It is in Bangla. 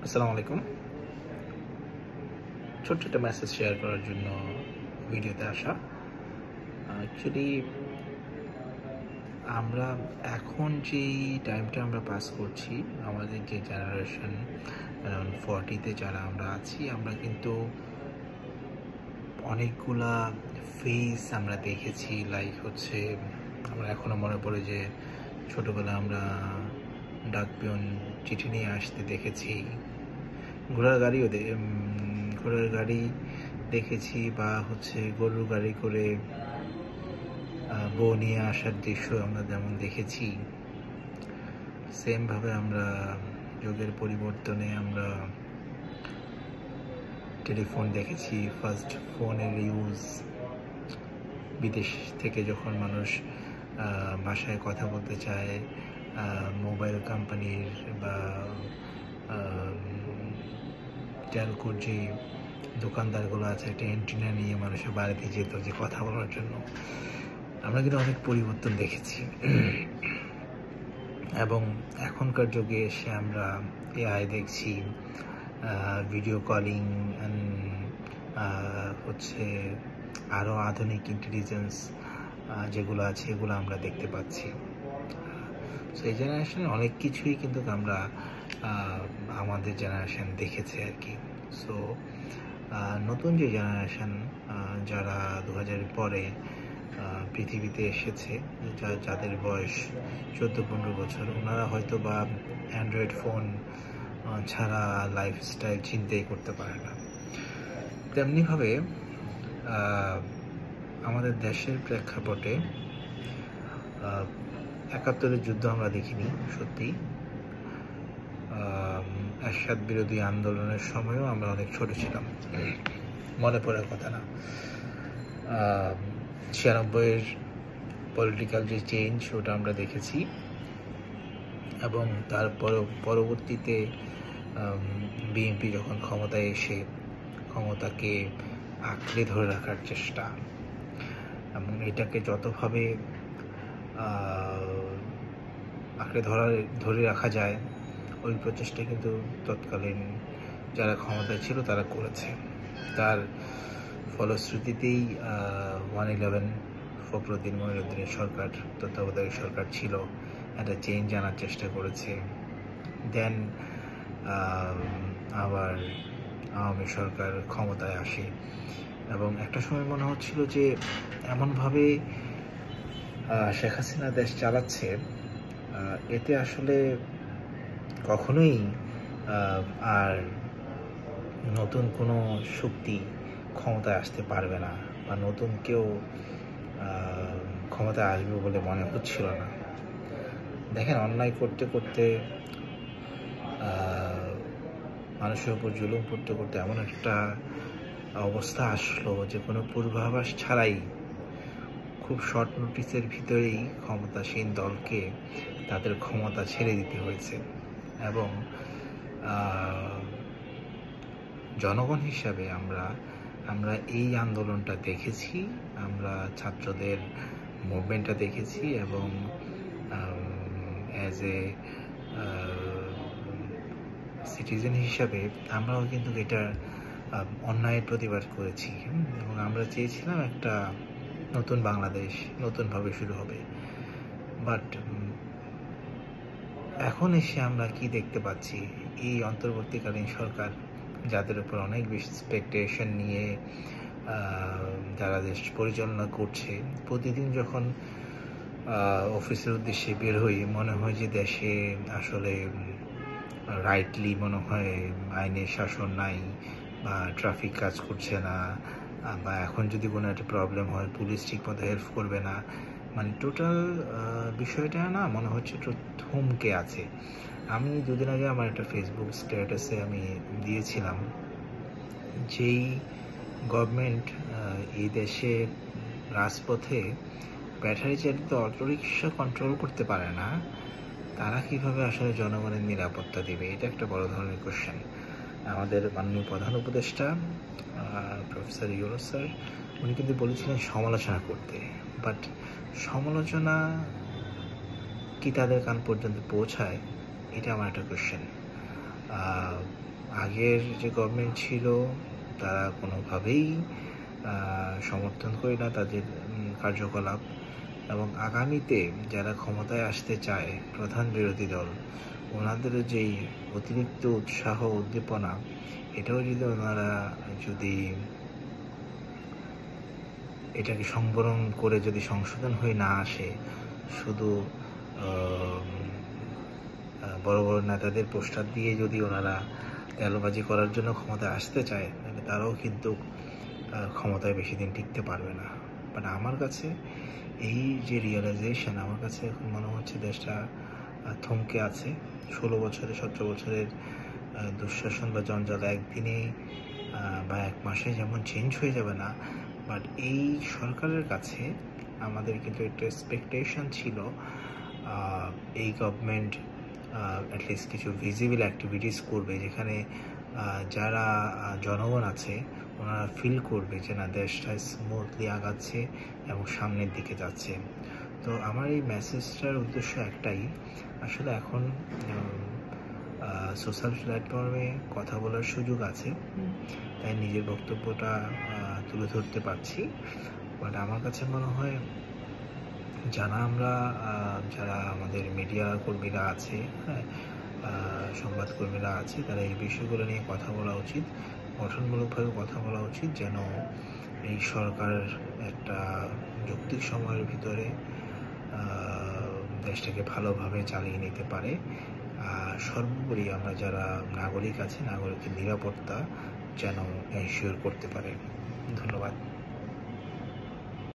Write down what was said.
আসসালামু আলাইকুম। ছোট্ট একটা মেসেজ শেয়ার করার জন্য ভিডিওতে আসা। অ্যাকচুয়ালি আমরা এখন যেই টাইমটা আমরা পাস করছি, আমাদের যে জেনারেশন অ্যারাউন্ড 40-তে যারা আমরা আছি, আমরা কিন্তু অনেকগুলা ফেস আমরা দেখেছি। লাইক হচ্ছে আমরা এখনও মনে পড়ে যে ছোটোবেলায় আমরা ডাক পিয়ন চিঠি নিয়ে আসতে দেখেছি, ঘোড়ার গাড়ি দেখেছি, বা হচ্ছে গরুর গাড়ি করে বউ নিয়ে আসার দৃশ্য আমরা যেমন দেখেছি। সেমভাবে আমরা যুগের পরিবর্তনে আমরা টেলিফোন দেখেছি, ফার্স্ট ফোনের ইউজ, বিদেশ থেকে যখন মানুষ ভাষায় কথা বলতে চায়, মোবাইল কোম্পানির বা টেলকোর যে দোকানদারগুলো আছে, একটা অ্যান্টেনা নিয়ে মানুষের বাড়িতে যেত যে কথা বলার জন্য। আমরা কিন্তু অনেক পরিবর্তন দেখেছি। এবং এখনকার যুগে এসে আমরা এআই দেখছি, ভিডিও কলিং, হচ্ছে আরও আধুনিক ইন্টেলিজেন্স যেগুলো আছে এগুলো আমরা দেখতে পাচ্ছি। সো এই জেনারেশনে অনেক কিছুই কিন্তু আমরা আমাদের জেনারেশন দেখেছে আর কি। সো নতুন যে জেনারেশন যারা 2000-এর পরে পৃথিবীতে এসেছে, যাদের বয়স 14-15 বছর, ওনারা হয়তো বা অ্যান্ড্রয়েড ফোন ছাড়া লাইফস্টাইল চিন্তাই করতে পারে না। তেমনিভাবে আমাদের দেশের প্রেক্ষাপটে 71-এর যুদ্ধ আমরা দেখিনি, সত্যি। এরশাদ বিরোধী আন্দোলনের সময়ও আমরা অনেক ছোট ছিলাম, মনে পড়ার কথা না। 96-এর পলিটিক্যাল যে চেঞ্জ, ওটা আমরা দেখেছি। এবং তার পরবর্তীতে বিএনপি যখন ক্ষমতায় এসে ক্ষমতাকে আঁকড়ে ধরে রাখার চেষ্টা, এবং এটাকে যতভাবে আঁকড়ে ধরে রাখা যায়, ওই প্রচেষ্টা কিন্তু তৎকালীন যারা ক্ষমতায় ছিল তারা করেছে। তার ফলশ্রুতিতেই 1/11 ফখরুদ্দিন মঈনুদ্দিনের সরকার, তত্ত্বাবধায়ক সরকার ছিল, একটা চেঞ্জ আনার চেষ্টা করেছে। দেন আবার আওয়ামী সরকার ক্ষমতায় আসে, এবং একটা সময় মনে হচ্ছিল যে এমনভাবে শেখ হাসিনা দেশ চালাচ্ছে, এতে আসলে কখনোই আর নতুন কোনো শক্তি ক্ষমতায় আসতে পারবে না, বা নতুন কেউ ক্ষমতায় আসবে বলে মনে হচ্ছিল না। দেখেন, অন্যায় করতে করতে, মানুষের উপর জুলুম করতে করতে এমন একটা অবস্থা আসলো যে কোনো পূর্বাভাস ছাড়াই খুব শর্ট নোটিসের ভিতরেই ক্ষমতাসীন দলকে তাদের ক্ষমতা ছেড়ে দিতে হয়েছে। এবং জনগণ হিসাবে আমরা এই আন্দোলনটা দেখেছি, আমরা ছাত্রদের মুভমেন্টটা দেখেছি, এবং অ্যাজ এ সিটিজেন হিসাবে আমরাও কিন্তু এটার অন্যায়ের প্রতিবাদ করেছি, এবং আমরা চেয়েছিলাম একটা নতুন বাংলাদেশ নতুনভাবে শুরু হবে। বাট এখন এসে আমরা কি দেখতে পাচ্ছি, এই অন্তর্বর্তীকালীন সরকার, যাদের উপর অনেক বেশি এক্সপেকটেশন নিয়ে যারা দেশ পরিচালনা করছে, প্রতিদিন যখন অফিসের উদ্দেশ্যে বের হই, মনে হয় যে দেশে আসলে রাইটলি মনে হয় আইনের শাসন নাই, বা ট্রাফিক কাজ করছে না, বা এখন যদি কোনো একটা প্রবলেম হয় পুলিশ ঠিকমতো হেল্প করবে না। মানে টোটাল বিষয়টা না মনে হচ্ছে একটু থমকে আছে। আমি দুদিন আগে আমার একটা ফেসবুক স্ট্যাটাসে আমি দিয়েছিলাম, যেই গভর্নমেন্ট এই দেশে রাজপথে ব্যাটারি চালিত অটোরিকশা কন্ট্রোল করতে পারে না, তারা কিভাবে আসলে জনগণের নিরাপত্তা দেবে? এটা একটা বড় ধরনের কোশ্চেন। আমাদের মাননীয় প্রধান উপদেষ্টা প্রফেসর ইউনূস স্যার, উনি কিন্তু বলেছিলেন সমালোচনা করতে, বাট সমালোচনা কি তাদের কান পর্যন্ত পৌঁছায়? এটা আমার একটা কোশ্চেন। আগের যে গভর্নমেন্ট ছিল তারা কোনোভাবেই সমর্থন করে না তাদের কার্যকলাপ, এবং আগামীতে যারা ক্ষমতায় আসতে চায় প্রধান বিরোধী দল, ওনাদের যেই অতিরিক্ত উৎসাহ উদ্দীপনা, এটাও যদি ওনারা এটাকে সংবরণ করে যদি সংশোধন হয়ে না আসে, শুধু বড় বড় নেতাদের পোস্টার দিয়ে যদি ওনারা তেলবাজি করার জন্য ক্ষমতায় আসতে চায়, তাহলে তারাও কিন্তু ক্ষমতায় বেশি দিন টিকতে পারবে না। বাট আমার কাছে এই যে রিয়েলাইজেশন, আমার কাছে এখন মনে হচ্ছে দেশটা থমকে আছে। 16 বছরে 17 বছরের দুঃশাসন বা জঞ্জাল একদিনে বা এক মাসে যেমন চেঞ্জ হয়ে যাবে না, বাট এই সরকারের কাছে আমাদের কিন্তু একটা এক্সপেকটেশন ছিল এই গভর্নমেন্ট অ্যাটলিস্ট কিছু ভিজিবল অ্যাক্টিভিটিস করবে, যেখানে যারা জনগণ আছে ওনারা ফিল করবে যে না, দেশটা স্মুথলি আগাচ্ছে এবং সামনের দিকে যাচ্ছে। তো আমার এই মেসেজটার উদ্দেশ্য একটাই, আসলে এখন সোশ্যাল প্ল্যাটফর্মে কথা বলার সুযোগ আছে, তাই নিজের বক্তব্যটা তুলে ধরতে পারছি। বাট আমার কাছে মনে হয় যারা আমাদের মিডিয়া কর্মীরা আছে, সংবাদকর্মীরা আছে, তারা এই বিষয়গুলো নিয়ে কথা বলা উচিত, গঠনমূলকভাবে কথা বলা উচিত, যেন এই সরকার একটা যৌক্তিক সময়ের ভিতরে দেশটাকে ভালোভাবে চালিয়ে নিতে পারে। সর্বোপরি আমরা যারা নাগরিক আছে, নাগরিকের নিরাপত্তা যেন এনশিওর করতে পারে। ধন্যবাদ।